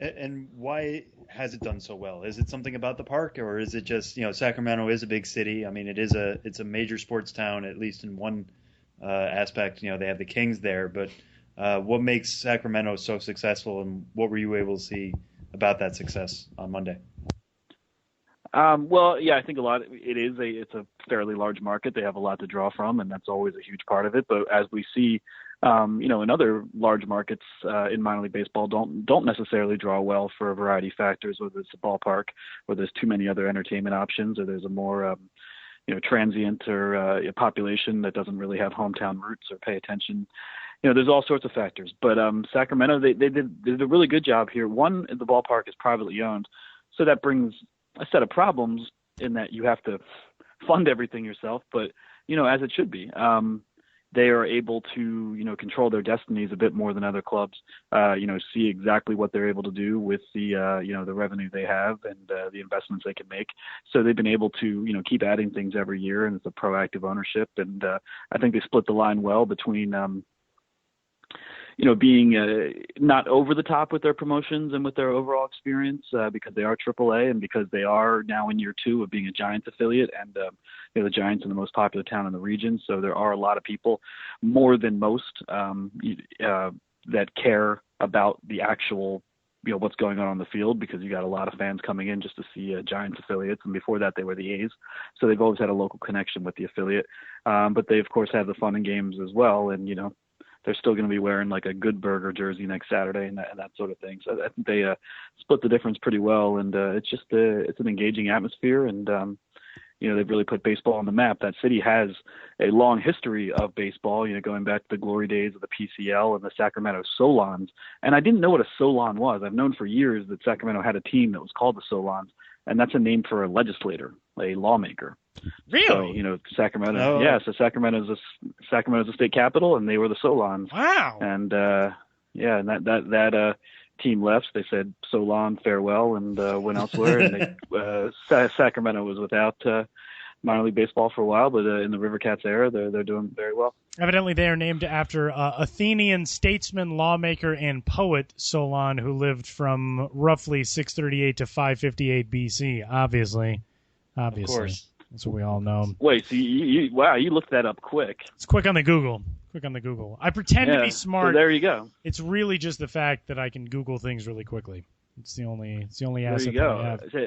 And why has it done so well? Is it something about the park, or is it just, Sacramento is a big city? I mean, it's a major sports town, at least in one aspect. They have the Kings there, but what makes Sacramento so successful, and what were you able to see about that success on Monday? Well, yeah, I think it's a fairly large market. They have a lot to draw from, and that's always a huge part of it. But as we see, in other large markets in minor league baseball, don't necessarily draw well for a variety of factors, whether it's a ballpark, or there's too many other entertainment options, or there's a more transient or a population that doesn't really have hometown roots or pay attention. There's all sorts of factors. But Sacramento, they did a really good job here. One, the ballpark is privately owned, so that brings a set of problems in that you have to fund everything yourself, but as it should be. They are able to control their destinies a bit more than other clubs. See exactly what they're able to do with the the revenue they have and the investments they can make. So they've been able to keep adding things every year, and it's a proactive ownership. And I think they split the line well between being not over the top with their promotions and with their overall experience because they are AAA and because they are now in year 2 of being a Giants affiliate, and the Giants are the most popular town in the region. So there are a lot of people, more than most, that care about the actual what's going on the field, because you got a lot of fans coming in just to see Giants affiliates, and before that they were the A's, so they've always had a local connection with the affiliate. But they of course have the fun and games as well, and they're still going to be wearing like a Good Burger jersey next Saturday and that sort of thing. So I think they split the difference pretty well, and it's just it's an engaging atmosphere, and they've really put baseball on the map. That city has a long history of baseball, going back to the glory days of the PCL and the Sacramento Solons. And I didn't know what a Solon was. I've known for years that Sacramento had a team that was called the Solons, and that's a name for a legislator, a lawmaker. Really? So, Sacramento. Yeah, so Sacramento's a state capital, and they were the Solons. Wow. And and that team left. They said so long, farewell, and went elsewhere. And Sacramento was without minor league baseball for a while, but in the River Cats era, they're doing very well. Evidently, they are named after Athenian statesman, lawmaker, and poet Solon, who lived from roughly 638 to 558 BC. Obviously. Of course. That's what we all know. Wait, so you looked that up quick. It's quick on the Google. I pretend to be smart. So there you go. It's really just the fact that I can Google things really quickly. It's the only asset There you that I have. go.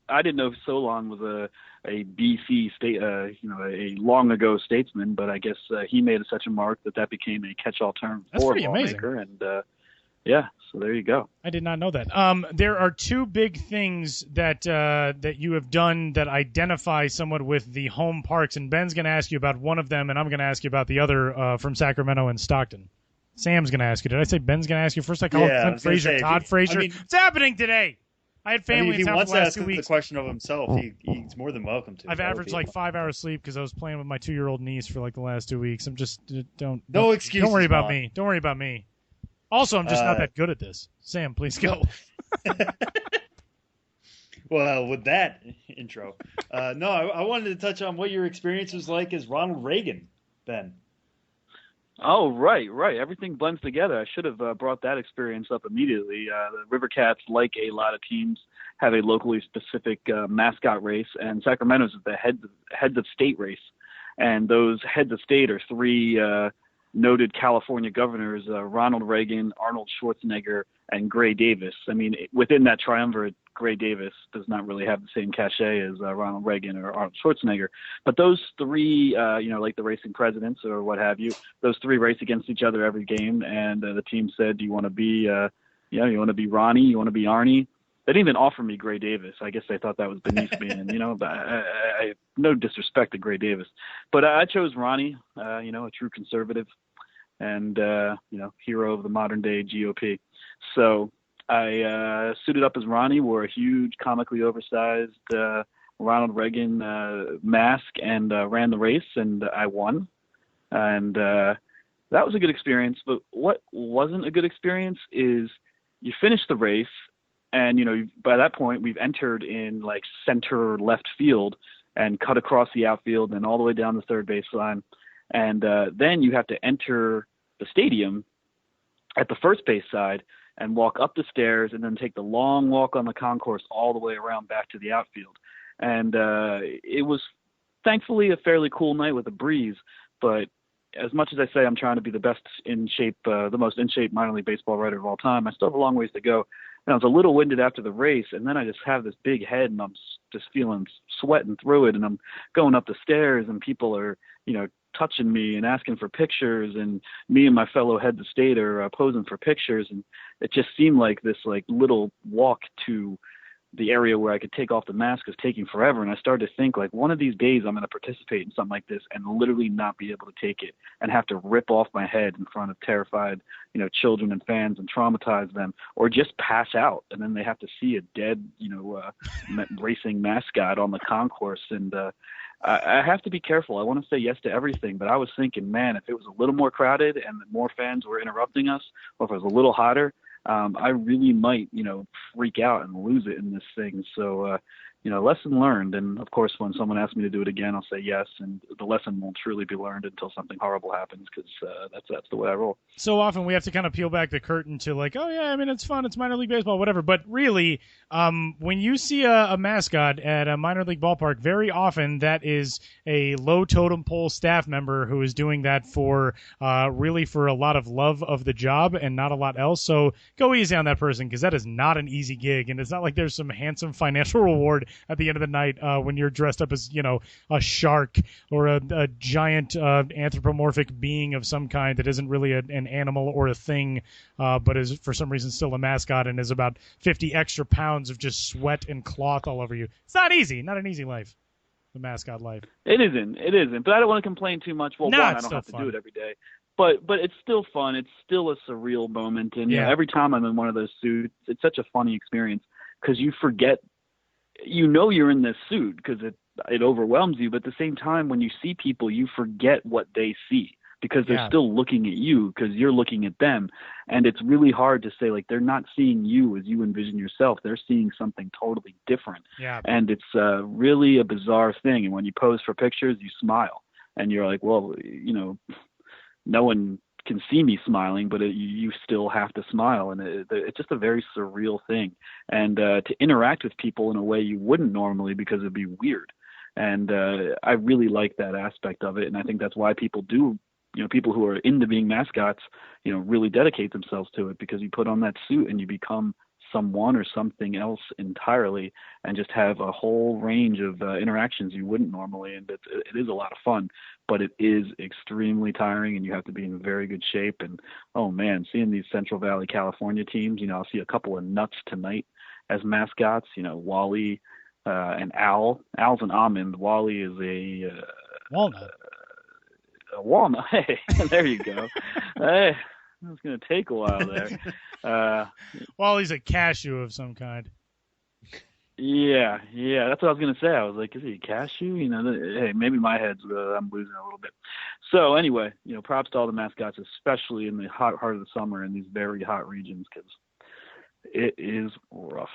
I didn't know Solon was a BC state, a long ago statesman, but I guess he made such a mark that became a catch-all term for a lawmaker. And so there you go. I did not know that. There are two big things that you have done that identify somewhat with the home parks, and Ben's going to ask you about one of them, and I'm going to ask you about the other from Sacramento and Stockton. Sam's going to ask you. Did I say Ben's going to ask you? First I called Clint Frazier, Todd Frazier. What's happening today? I had family in town for the last 2 weeks. If he wants to ask the question of himself, he's more than welcome to. I've averaged like 5 hours sleep because I was playing with my 2-year-old niece for like the last 2 weeks. I'm just no excuses. Don't worry about me. Don't worry about me. Also, I'm just not that good at this. Sam, please go. Well, with that intro, I wanted to touch on what your experience was like as Ronald Reagan, Ben. Oh, right. Everything blends together. I should have brought that experience up immediately. The River Cats, like a lot of teams, have a locally specific mascot race, and Sacramento's is the heads of state race. And those heads of state are 3 noted California governors, Ronald Reagan, Arnold Schwarzenegger, and Gray Davis. I mean, within that triumvirate, Gray Davis does not really have the same cachet as Ronald Reagan or Arnold Schwarzenegger. But those 3, like the racing presidents or what have you, those 3 race against each other every game. And the team said, do you want to be, you want to be Ronnie? You want to be Arnie? They didn't even offer me Gray Davis. I guess they thought that was beneath me. And, I no disrespect to Gray Davis. But I chose Ronnie, a true conservative and, hero of the modern day GOP. So I suited up as Ronnie, wore a huge, comically oversized Ronald Reagan mask, and ran the race, and I won. And that was a good experience. But what wasn't a good experience is you finish the race, and by that point we've entered in like center left field and cut across the outfield and all the way down the third baseline, and then you have to enter the stadium at the first base side and walk up the stairs and then take the long walk on the concourse all the way around back to the outfield. And it was thankfully a fairly cool night with a breeze, but as much as I say I'm trying to be the best in shape, the most in shape minor league baseball writer of all time, I still have a long ways to go. And I was a little winded after the race, and then I just have this big head, and I'm just feeling sweating through it, and I'm going up the stairs, and people are, touching me and asking for pictures, and me and my fellow heads of state are posing for pictures, and it just seemed like this little walk to the area where I could take off the mask was taking forever. And I started to think, like, one of these days I'm going to participate in something like this and literally not be able to take it and have to rip off my head in front of terrified, children and fans and traumatize them, or just pass out. And then they have to see a dead, racing mascot on the concourse. And I have to be careful. I want to say yes to everything, but I was thinking, man, if it was a little more crowded and more fans were interrupting us, or if it was a little hotter, I really might, freak out and lose it in this thing. So, lesson learned. And of course, when someone asks me to do it again, I'll say yes. And the lesson won't truly be learned until something horrible happens, because that's the way I roll. So often we have to kind of peel back the curtain to like, oh yeah, I mean, it's fun, it's minor league baseball, whatever. But really, when you see a mascot at a minor league ballpark, very often that is a low totem pole staff member who is doing that for really for a lot of love of the job and not a lot else. So go easy on that person, because that is not an easy gig, and it's not like there's some handsome financial reward at the end of the night when you're dressed up as a shark or a giant anthropomorphic being of some kind that isn't really an animal or a thing, but is for some reason still a mascot and is about 50 extra pounds of just sweat and cloth all over you. It's not easy. Not an easy life. The mascot life. It isn't. But I don't want to complain too much. Well, I don't have to do it every day. But it's still fun. It's still a surreal moment. And every time I'm in one of those suits, it's such a funny experience, because you forget, you're in this suit because it overwhelms you. But at the same time, when you see people, you forget what they see, because they're still looking at you because you're looking at them. And it's really hard to say, like, they're not seeing you as you envision yourself. They're seeing something totally different. Yeah. And it's really a bizarre thing. And when you pose for pictures, you smile. And you're like, well, no one can see me smiling, but you still have to smile. And it's just a very surreal thing. And to interact with people in a way you wouldn't normally, because it'd be weird. And I really like that aspect of it. And I think that's why people do, people who are into being mascots, really dedicate themselves to it, because you put on that suit and you become someone or something else entirely, and just have a whole range of interactions you wouldn't normally. And it is a lot of fun, but it is extremely tiring, and you have to be in very good shape. And oh man, seeing these Central Valley, California teams, I'll see a couple of nuts tonight as mascots, Wally and Al. Al's an almond. Wally is a walnut. A walnut. Hey, there you go. Hey, it was going to take a while there. Wally's a cashew of some kind. Yeah, that's what I was going to say. I was like, is he a cashew? Hey, maybe my head's, I'm losing a little bit. So anyway, props to all the mascots, especially in the hot heart of the summer in these very hot regions, because it is rough.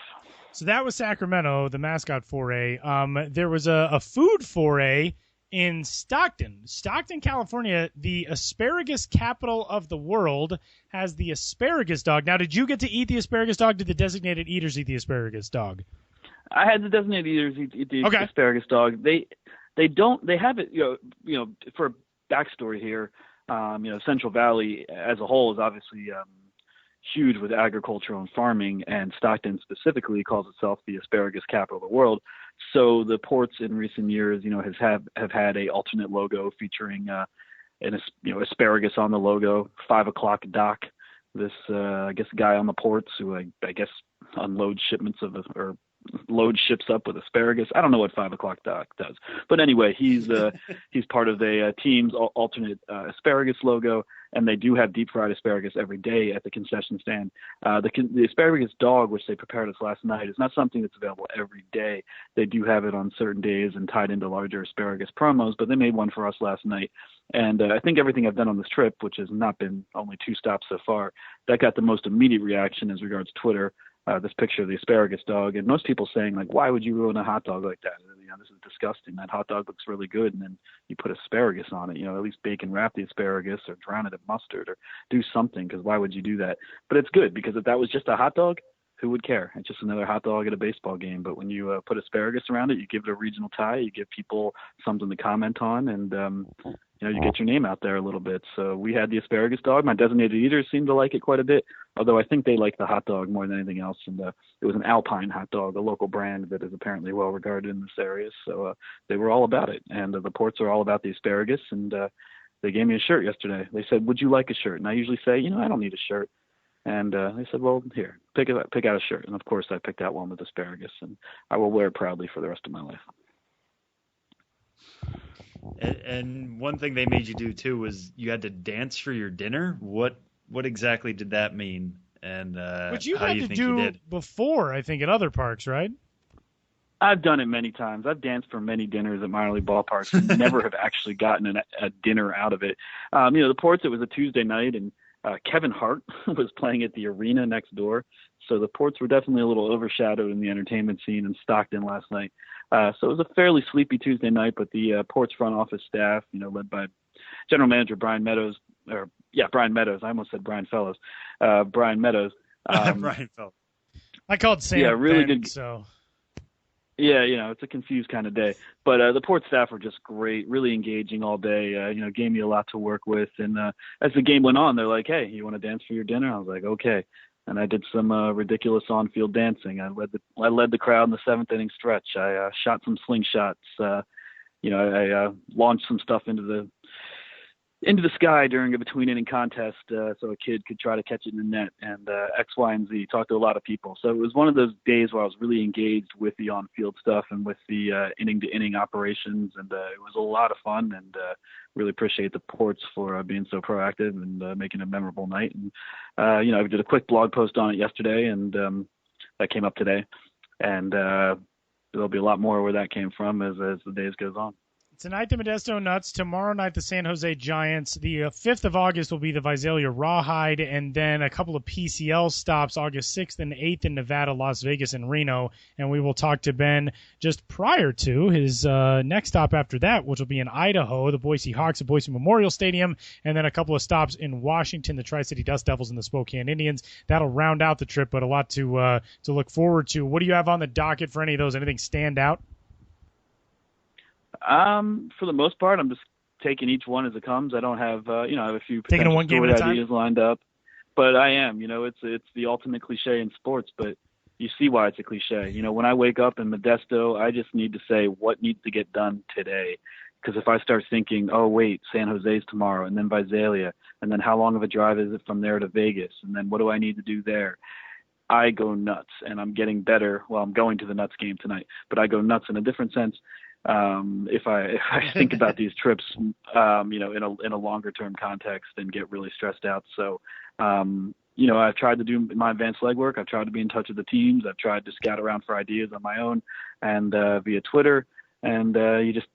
So that was Sacramento, the mascot foray. There was a food foray in Stockton, California. The asparagus capital of the world has the asparagus dog. Now, did you get to eat the asparagus dog? Did the designated eaters eat the asparagus dog? I had the designated eaters eat the asparagus dog. They have it, for backstory here, Central Valley as a whole is obviously huge with agriculture and farming, and Stockton specifically calls itself the asparagus capital of the world. So the ports in recent years, have had a alternate logo featuring asparagus on the logo. 5 o'clock Doc, this guy on the ports who I guess unloads shipments of or loads ships up with asparagus. I don't know what 5 o'clock Doc does, but anyway, he's part of the team's alternate asparagus logo, and they do have deep fried asparagus every day at the concession stand. The asparagus dog, which they prepared us last night, is not something that's available every day. They do have it on certain days and tied into larger asparagus promos, but they made one for us last night. And I think everything I've done on this trip, which has not been only 2 stops so far, that got the most immediate reaction as regards Twitter. This picture of the asparagus dog, and most people saying, like, why would you ruin a hot dog like that? This is disgusting. That hot dog looks really good, and then you put asparagus on it. At least bacon wrap the asparagus or drown it in mustard or do something, because why would you do that? But it's good, because if that was just a hot dog, who would care? It's just another hot dog at a baseball game. But when you put asparagus around it, you give it a regional tie, you give people something to comment on, and you get your name out there a little bit. So we had the asparagus dog. My designated eaters seemed to like it quite a bit, although I think they like the hot dog more than anything else. And it was an Alpine hot dog, a local brand that is apparently well regarded in this area. So they were all about it. And the Ports are all about the asparagus. And they gave me a shirt yesterday. They said, would you like a shirt? And I usually say, I don't need a shirt. And they said, well, here, pick out a shirt. And of course I picked out one with asparagus, and I will wear it proudly for the rest of my life. And one thing they made you do too was you had to dance for your dinner. What exactly did that mean? And which you how had do you to think you do did? before, I think, at other parks, right? I've done it many times. I've danced for many dinners at minor league ballparks and never have actually gotten a dinner out of it. The Ports, it was a Tuesday night, and Kevin Hart was playing at the arena next door. So the Ports were definitely a little overshadowed in the entertainment scene in Stockton last night. So it was a fairly sleepy Tuesday night, but the Ports front office staff, led by General Manager Brian Meadows. I almost said Brian Fellows. Brian Meadows. Brian Fellows. I called Sam. Yeah, really Ben, good. So. Yeah, it's a confused kind of day. But the Port staff were just great, really engaging all day, gave me a lot to work with. And as the game went on, they're like, hey, you want to dance for your dinner? I was like, okay. And I did some ridiculous on-field dancing. I led the crowd in the 7th inning stretch. I shot some slingshots. I launched some stuff into the sky during a between-inning contest so a kid could try to catch it in the net, and X, Y, and Z. Talked to a lot of people. So it was one of those days where I was really engaged with the on-field stuff and with the inning-to-inning operations, and it was a lot of fun, and really appreciate the Ports for being so proactive and making a memorable night. And, I did a quick blog post on it yesterday, and that came up today. And there'll be a lot more where that came from as the days goes on. Tonight, the Modesto Nuts. Tomorrow night, the San Jose Giants. The 5th of August will be the Visalia Rawhide, and then a couple of PCL stops, August 6th and 8th in Nevada, Las Vegas, and Reno. And we will talk to Ben just prior to his next stop after that, which will be in Idaho, the Boise Hawks at Boise Memorial Stadium, and then a couple of stops in Washington, the Tri-City Dust Devils and the Spokane Indians. That'll round out the trip, but a lot to look forward to. What do you have on the docket for any of those? Anything stand out? For the most part, I'm just taking each one as it comes. I don't have, I have a few taking potential one game story at a time? ideas lined up, but I am, it's the ultimate cliche in sports, but you see why it's a cliche. When I wake up in Modesto, I just need to say what needs to get done today. Because if I start thinking, oh, wait, San Jose's tomorrow, and then Visalia, and then how long of a drive is it from there to Vegas, and then what do I need to do there? I go nuts, and I'm getting better. Well, I'm going to the Nuts game tonight, but I go nuts in a different sense. If I think about these trips, in a longer term context and get really stressed out. So, I've tried to do my advanced legwork. I've tried to be in touch with the teams. I've tried to scout around for ideas on my own and via Twitter. And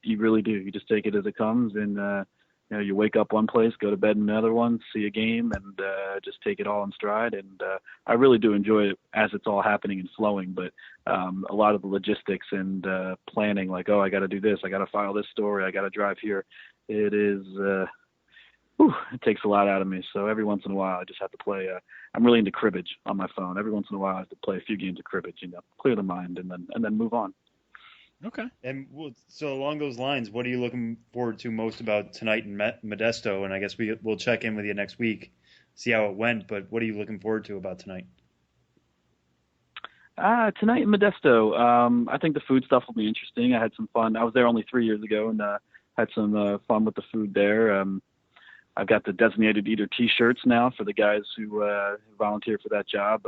you really do. You just take it as it comes, and you wake up one place, go to bed in another one, see a game, and just take it all in stride. And I really do enjoy it as it's all happening and flowing. But a lot of the logistics and planning, like, oh, I got to do this, I got to file this story, I got to drive here. It is, it takes a lot out of me. So every once in a while, I just have to play. I'm really into cribbage on my phone. Every once in a while, I have to play a few games of cribbage, clear the mind, and then move on. Okay. And so along those lines, what are you looking forward to most about tonight in Modesto? And I guess we'll check in with you next week, see how it went. But what are you looking forward to about tonight? Tonight in Modesto, I think the food stuff will be interesting. I had some fun. I was there only 3 years ago and had some fun with the food there. I've got the designated eater T-shirts now for the guys who volunteer for that job.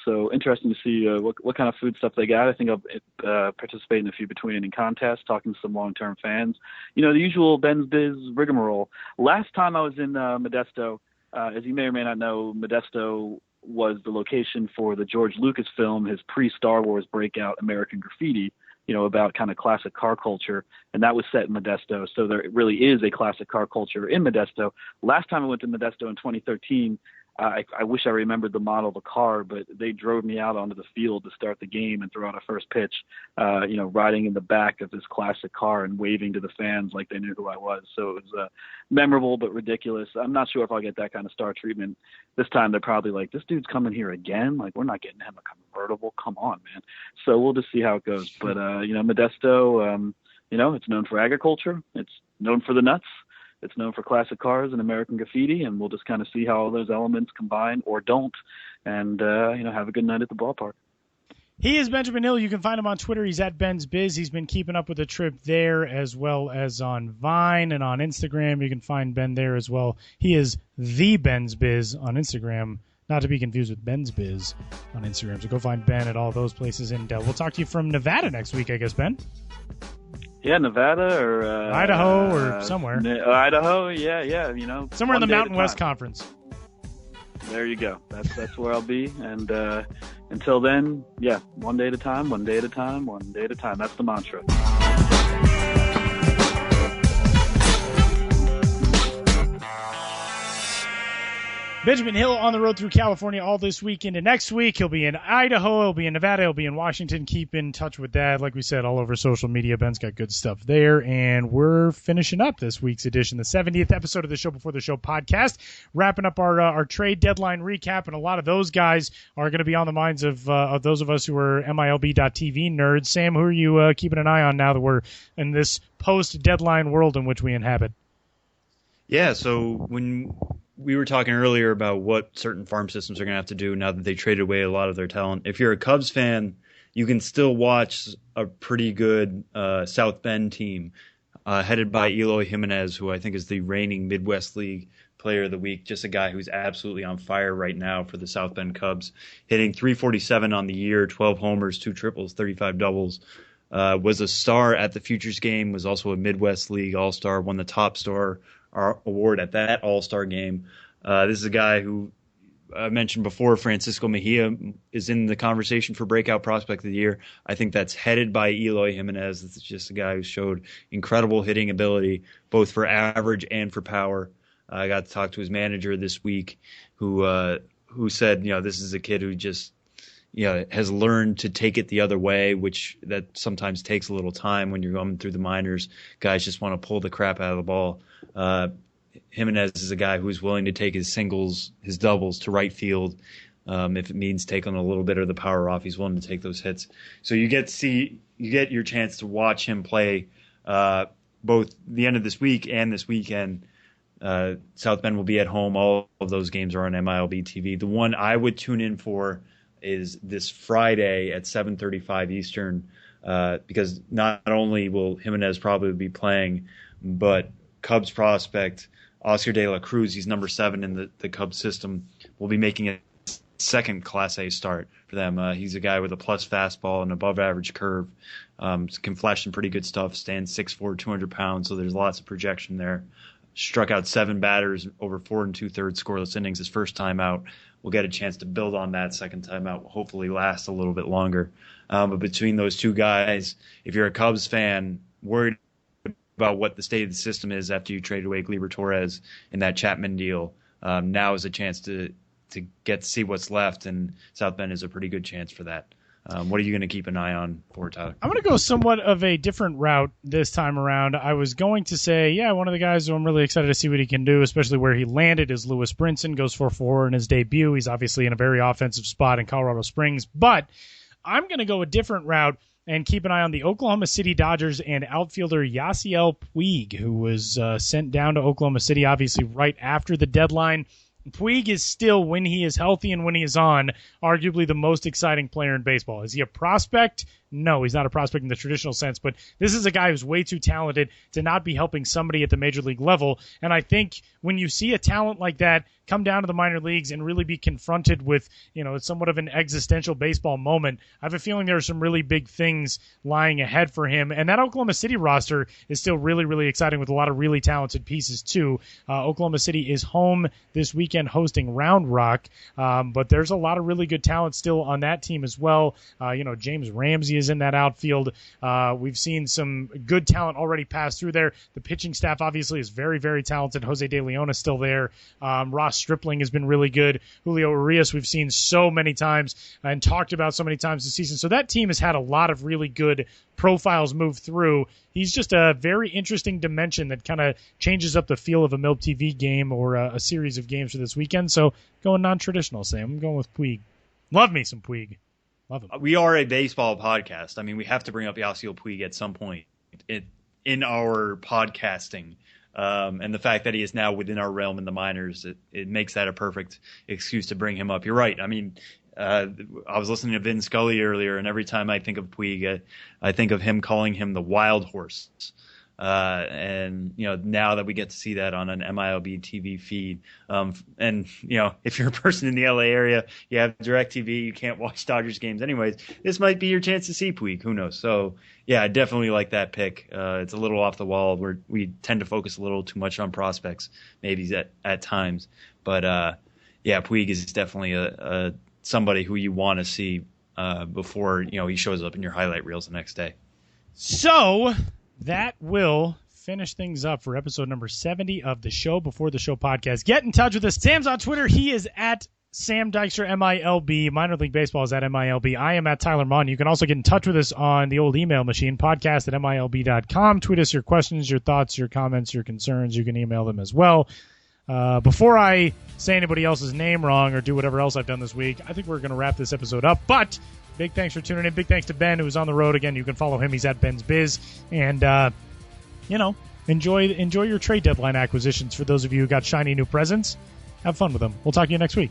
So interesting to see what kind of food stuff they got. I think I'll participate in a few between inning contests, talking to some long-term fans. The usual Ben's Biz rigmarole. Last time I was in Modesto, as you may or may not know, Modesto was the location for the George Lucas film, his pre-Star Wars breakout American Graffiti, about kind of classic car culture, and that was set in Modesto. So there really is a classic car culture in Modesto. Last time I went to Modesto in 2013, I wish I remembered the model of the car, but they drove me out onto the field to start the game and throw out a first pitch, riding in the back of this classic car and waving to the fans like they knew who I was. So it was memorable but ridiculous. I'm not sure if I'll get that kind of star treatment. This time they're probably like, this dude's coming here again? Like, we're not getting him a convertible. Come on, man. So we'll just see how it goes. But, Modesto, it's known for agriculture. It's known for the nuts. It's known for classic cars and American Graffiti, and we'll just kind of see how all those elements combine or don't, and have a good night at the ballpark. He is Benjamin Hill. You can find him on Twitter. He's at Ben's Biz. He's been keeping up with the trip there as well as on Vine and on Instagram. You can find Ben there as well. He is the Ben's Biz on Instagram, not to be confused with Ben's Biz on Instagram. So go find Ben at all those places. And we'll talk to you from Nevada next week, I guess, Ben. Yeah, Nevada or Idaho or somewhere. Idaho, yeah, somewhere in the Mountain West Conference. There you go. That's where I'll be, and until then, yeah, one day at a time, one day at a time, one day at a time. That's the mantra. Benjamin Hill on the road through California all this weekend and next week. He'll be in Idaho, he'll be in Nevada, he'll be in Washington. Keep in touch with that. Like we said, all over social media. Ben's got good stuff there. And we're finishing up this week's edition, the 70th episode of the Show Before the Show podcast, wrapping up our trade deadline recap. And a lot of those guys are going to be on the minds of those of us who are MILB.TV nerds. Sam, who are you keeping an eye on now that we're in this post-deadline world in which we inhabit? Yeah, so when we were talking earlier about what certain farm systems are going to have to do now that they traded away a lot of their talent. If you're a Cubs fan, you can still watch a pretty good South Bend team headed by Eloy Jimenez, who I think is the reigning Midwest League Player of the Week, just a guy who's absolutely on fire right now for the South Bend Cubs, hitting .347 on the year, 12 homers, 2 triples, 35 doubles. Was a star at the Futures game, was also a Midwest League All-Star, won the Top Star award at that All-Star game. This is a guy who I mentioned before, Francisco Mejia, is in the conversation for Breakout Prospect of the Year. I think that's headed by Eloy Jimenez. It's just a guy who showed incredible hitting ability, both for average and for power. I got to talk to his manager this week who said, this is a kid who just has learned to take it the other way, which that sometimes takes a little time when you're going through the minors. Guys just want to pull the crap out of the ball. Jimenez is a guy who's willing to take his singles, his doubles to right field. If it means taking a little bit of the power off, he's willing to take those hits. So you get your chance to watch him play both the end of this week and this weekend. South Bend will be at home. All of those games are on MILB TV. The one I would tune in for is this Friday at 7:35 Eastern, because not only will Jimenez probably be playing, but Cubs prospect Oscar De La Cruz, he's number 7 in the Cubs system, will be making a second Class A start for them. He's a guy with a plus fastball and above average curve, can flash some pretty good stuff, stands 6'4", 200 pounds, so there's lots of projection there. Struck out 7 batters over 4 2/3 scoreless innings his first time out. We'll get a chance to build on that second time out, hopefully last a little bit longer. But between those two guys, if you're a Cubs fan, worried about what the state of the system is after you trade away Gleyber Torres in that Chapman deal, now is a chance to get to see what's left, and South Bend is a pretty good chance for that. What are you going to keep an eye on for, Tyler? I'm going to go somewhat of a different route this time around. I was going to say, one of the guys who I'm really excited to see what he can do, especially where he landed, is Lewis Brinson. Goes 4.4 in his debut. He's obviously in a very offensive spot in Colorado Springs. But I'm going to go a different route and keep an eye on the Oklahoma City Dodgers and outfielder Yasiel Puig, who was sent down to Oklahoma City, obviously right after the deadline. Puig is still, when he is healthy and when he is on, arguably the most exciting player in baseball. Is he a prospect? No, he's not a prospect in the traditional sense, but this is a guy who's way too talented to not be helping somebody at the major league level. And I think when you see a talent like that come down to the minor leagues and really be confronted with, it's somewhat of an existential baseball moment, I have a feeling there are some really big things lying ahead for him. And that Oklahoma City roster is still really, really exciting with a lot of really talented pieces too. Oklahoma City is home this weekend hosting Round Rock, but there's a lot of really good talent still on that team as well. James Ramsey is in that outfield. We've seen some good talent already pass through there. The pitching staff obviously is very, very talented. Jose De Leon is still there. Ross Stripling has been really good. Julio Urias we've seen so many times and talked about so many times this season. So that team has had a lot of really good profiles move through. He's just a very interesting dimension that kind of changes up the feel of a MILB TV game or a series of games for this weekend. So going non-traditional, Sam. I'm going with Puig. Love me some Puig. Love him. We are a baseball podcast. I mean, we have to bring up Yasiel Puig at some point in our podcasting. And the fact that he is now within our realm in the minors, it makes that a perfect excuse to bring him up. You're right. I mean, I was listening to Vin Scully earlier, and every time I think of Puig, I think of him calling him the wild horse. And now that we get to see that on an MILB TV feed, and if you're a person in the LA area, you have DirecTV, you can't watch Dodgers games anyways, this might be your chance to see Puig. Who knows? So yeah, I definitely like that pick. It's a little off the wall where we tend to focus a little too much on prospects, maybe at times, but yeah, Puig is definitely somebody who you want to see before he shows up in your highlight reels the next day. So that will finish things up for episode number 70 of the Show Before the Show podcast. Get in touch with us. Sam's on Twitter. He is at Sam Dykstra, MILB. Minor League Baseball is at MILB. I am at Tyler Mon. You can also get in touch with us on the old email machine, podcast@MILB.com. Tweet us your questions, your thoughts, your comments, your concerns. You can email them as well. Before I say anybody else's name wrong or do whatever else I've done this week, I think we're going to wrap this episode up. But big thanks for tuning in. Big thanks to Ben, who's on the road again. You can follow him. He's at Ben's Biz. And, enjoy your trade deadline acquisitions for those of you who got shiny new presents. Have fun with them. We'll talk to you next week.